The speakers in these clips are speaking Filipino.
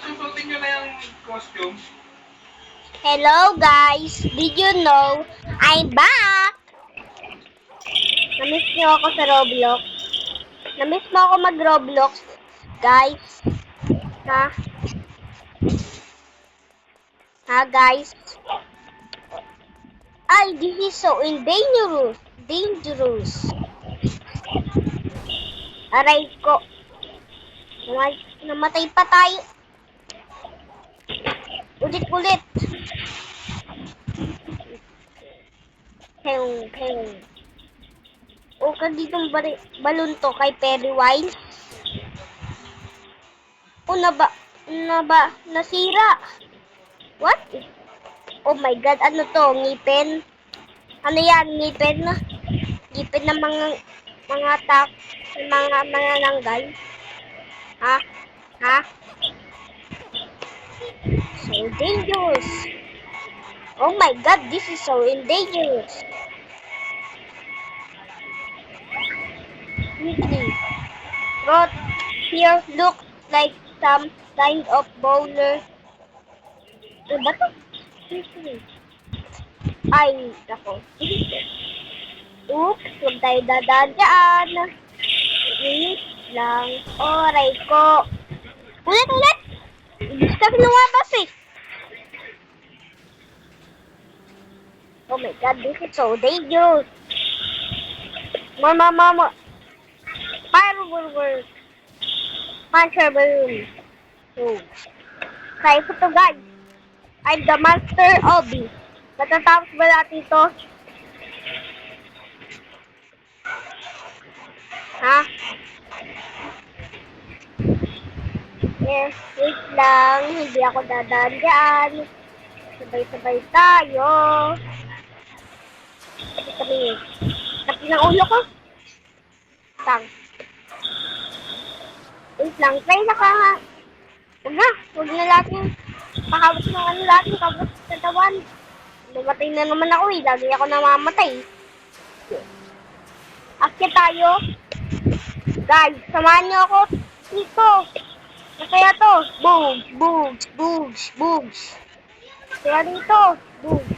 susutin nyo na yung costume? Hello guys! Did you know I'm back? Namiss niyo ako sa Roblox? Namiss mo ako mag-Roblox, guys? Ha? Ha, guys? Ay, this is so dangerous. Dangerous. Aray ko. Namatay pa tayo. Ulit-ulit. Peng. O, ditong balon to kay Pennywise. O, nasira. What? Oh my God, ano to? Ngipin? Ano yan? Ngipin? Ngipin ng mga nanggal? Ha? Ha? So dangerous. Oh my God, this is so dangerous. Really. But here look like some kind of bowler. Diba to? Ay, ako. Oops, huwag tayo dadaan dyan. Wait lang. Oray ko. Ulit! Ibig sabi lumabas eh. Oh my God, this is so dangerous. Mama. Firework. Puncher balloon. So, try ko to guys. I'm the master of it. Matatapos ba natin ito? Ha? Yes, wait lang. Hindi ako dadaan dyan. Sabay-sabay tayo. Sabi, tapi ng ulo ko. Tang. Wait lang. Try na ka nga. Huwag na natin. Pakawat ng ano natin. Kabot sa katawan. Mamatay na naman ako eh. Lagi ako namamatay. Akyat tayo. Guys, samahan niyo ako dito. Kaya to. Boogs. Kaya dito. Boogs.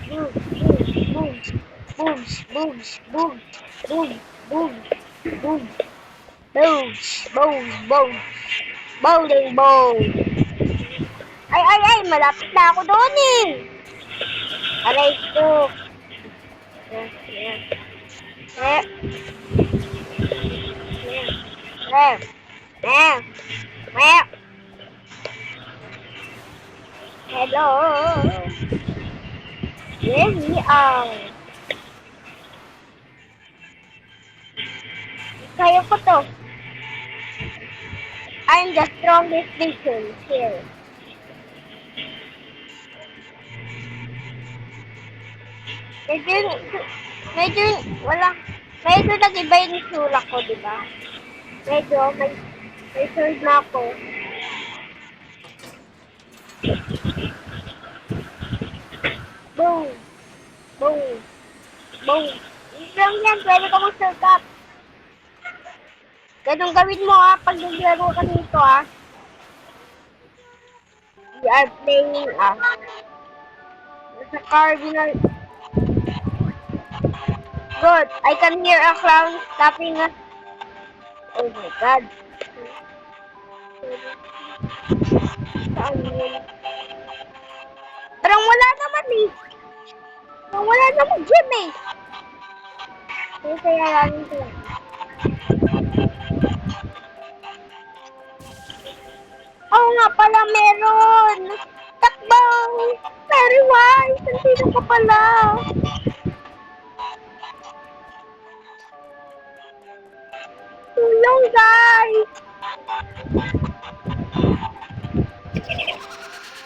Bowling ball. Ay, malapit na ako doon eh. Aray ko. Hello. Here we are. Kaya ko to. I'm the strongest person here. Medyo nag-iba yung sura ko, di ba? Medyo, may sword na ako. Boom. Ito lang yan, pwede ka mag-sword up. Ganun gawin mo pag naglaro ka nito We are playing sa cardinal. Good. I can hear a clown tapping Oh my God. Saan yun? Parang wala naman eh. Parang wala naman gym eh. Kaya namin sila. Oo nga pala, meron! Takbo! Pennywise! Nandito ka pala! Tulong, guys!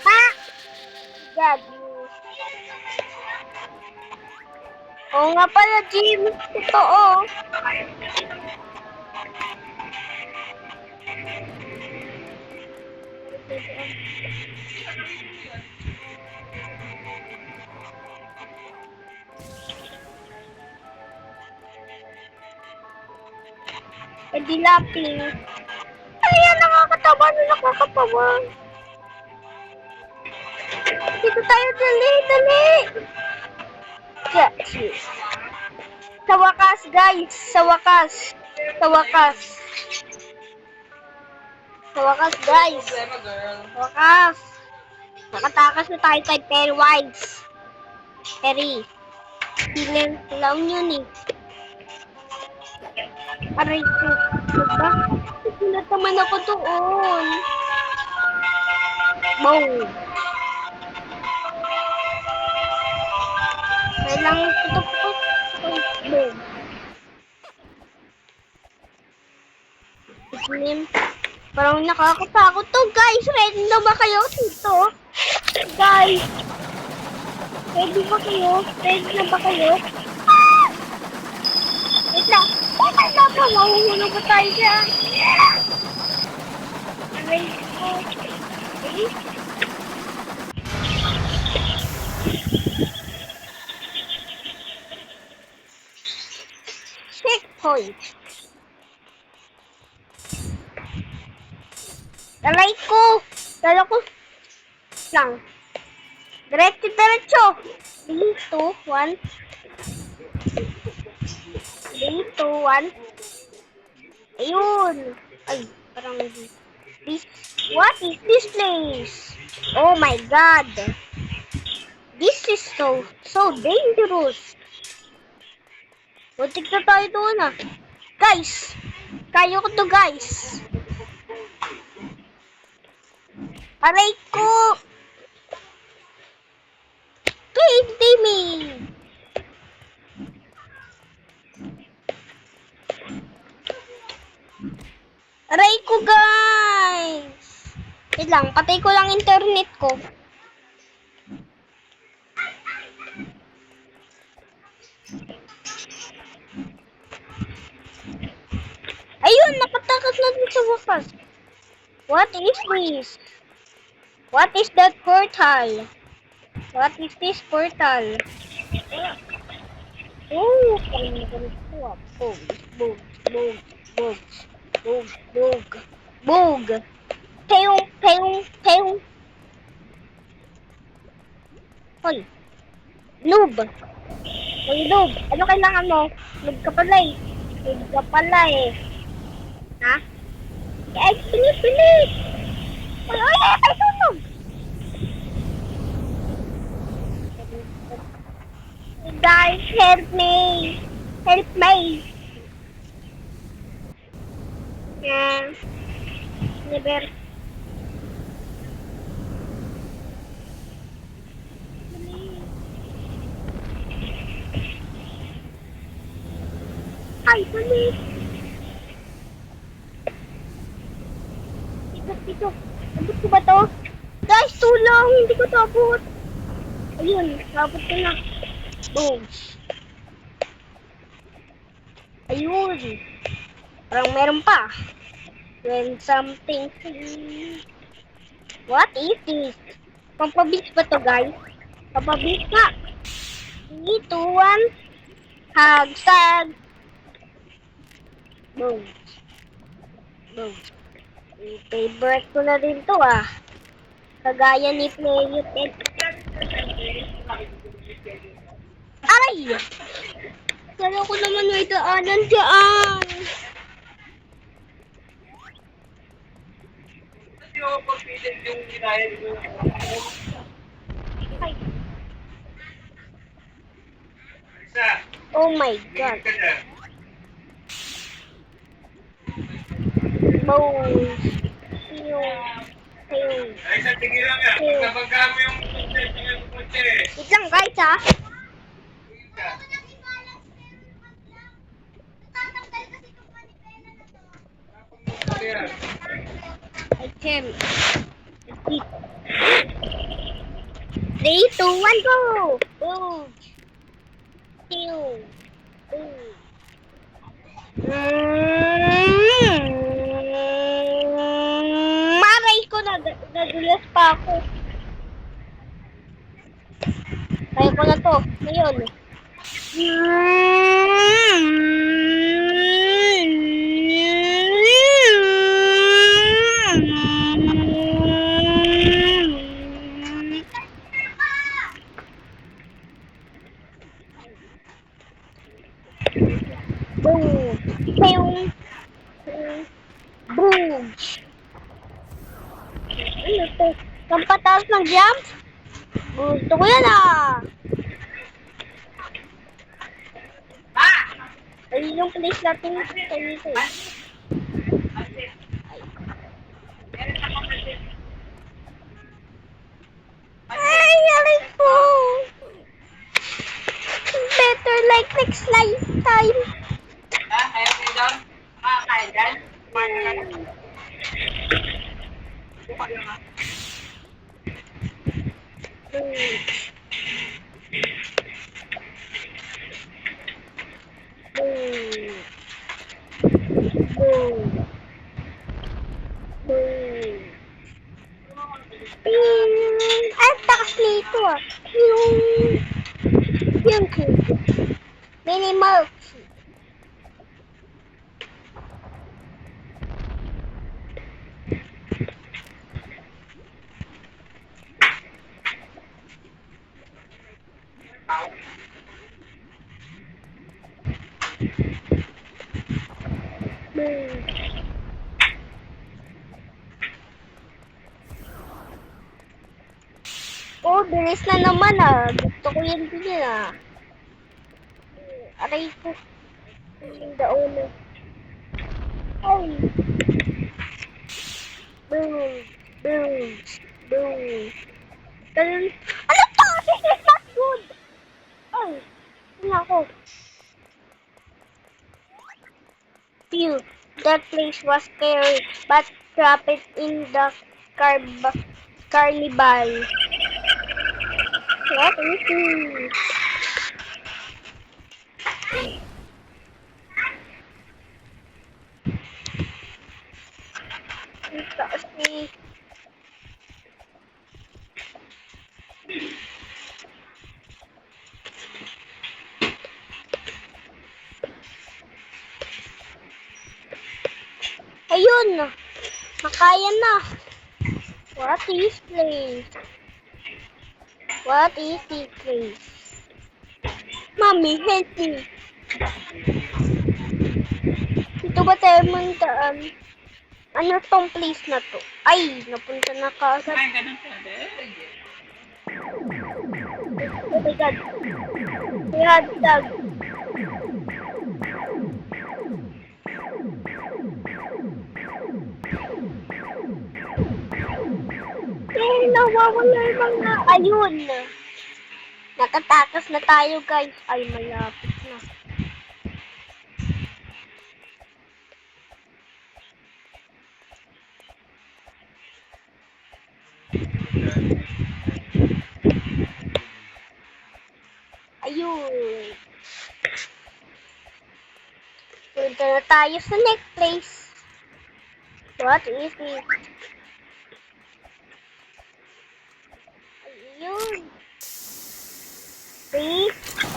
Ha? God, oo nga pala, Jim! Totoo! Di laping. Ay, nakakatawa. dito tayo. Dali, dali. Yes. Sa wakas, guys. Sa wakas. Sa wakas. Sa wakas, guys. Problema, girl. Sa wakas. Nakatakas na tayo kay Pennywise. Perry. Healer lang yun eh. Aray ko. Diba? Nataman ako doon. Boom. Kailangan ito po. Boom. Islim. Parang nakakatakot to, guys. Ready na ba kayo dito? Guys. Ready ba kayo? Ready na ba kayo? Ah! Wait lang. Oh my God! Mahuhulog ba tayo dyan? Aray ko. Okay. Checkpoint. Aray ko. Dala ko. Lang. Diretso. 3, 2, 1. 3, 2, 1. Ayun. Ay, parang this. What is this place? Oh my God. This is so dangerous. Butik na tayo doon ah. Guys. Kaya ko to, guys. Aray ko. Hindi me. Aray ko, guys. Wait lang, patay ko lang internet ko. Ayun, napatakas na din sa wakas. What is this? What is that portal? What is this portal? Oh, parang ganito ah. Bog. Peyong. Hoy. Noob. Hoy, noob. Ano kailangan mo? Noob ka pala eh. Ha? Ay, bilis. Ay, sunog. Guys, help me. Yeah. Never. Ay, dali. Dito. Abot ko ba to? Guys, tulong. Hindi ko to abot. Ayun, abot ko na. Boom. Ayun. Parang meron pa. When something... What is this? Pampabilis ba to, guys? Pampabilis nga. 3, 2, 1. Hagsag. Boom. Favorite ko na din to ah. Kagaya ni Playut. Aray! Kala ko naman may daanan dyan. Hindi ako confident yung ginaya nyo. Ay. Isa. Oh my God. Tingin ka dyan. Boom. Ay, sa tingin lang yan. Pag nabangga mo yung kotse. Wait lang, guys ha. Tingin ka. Ayan. Item. 3, 2, 1, go! Boom. Maray ko na. Nadulas pa ako. Kaya ko na to. Ngayon. Ano to? Ang pataas ng jump? Gusto ko yan ah. Ay, yung place natin kayo ito eh. Ay, aray ko. Better like next lifetime. Ayaw kayo doon? Makakain dyan? Kumain ka lang. Buka lang ah. Ang takas nito ah. Yung minimal. Oh, bilis na naman ah. Gusto ko yan din ah. Aray ko. Yung daon na. Ay. Boom. Boom. Boom. Ganun. Ano to? This is not good. Ay. Ano ako? Phew. That place was scary, but trapped in the carnival. What is this? Kasi ayun, makaya na. What is place? What is this place? Mommy, help me. Ito ba tayo mandaan? Ano tong place na to? Ay, napunta na kaagad. Kumain ka doon sa Oh my God. We had dog. Eh, nawawala yung mga ayun. Nakatakas na tayo, guys. Ay, malapit na. Ayun. Punta na tayo sa next place. What is it? Ayun. 3,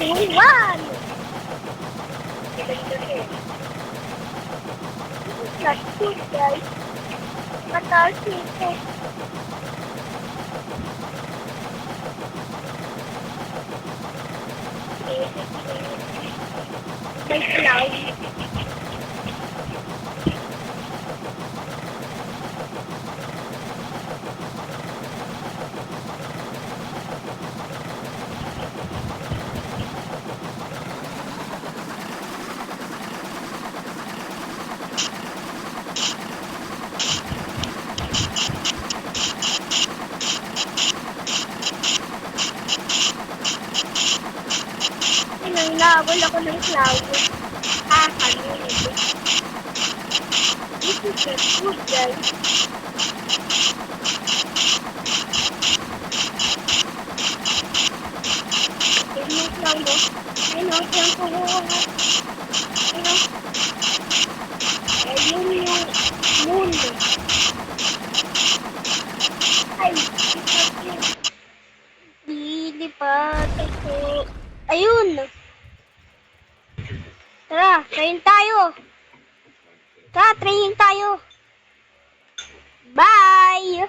2, 1. Not good, guys. Mataas ito. May cloud. Nangawal ako ng cloud. Kanina. This is the food, guys. Tignan yung cloud, no? Ayun, no? Siyang kumuha. Ayun, ayun yung moon. Ay, lilipat ako. Ayun! Tara, train tayo. Tara, training tayo. Bye!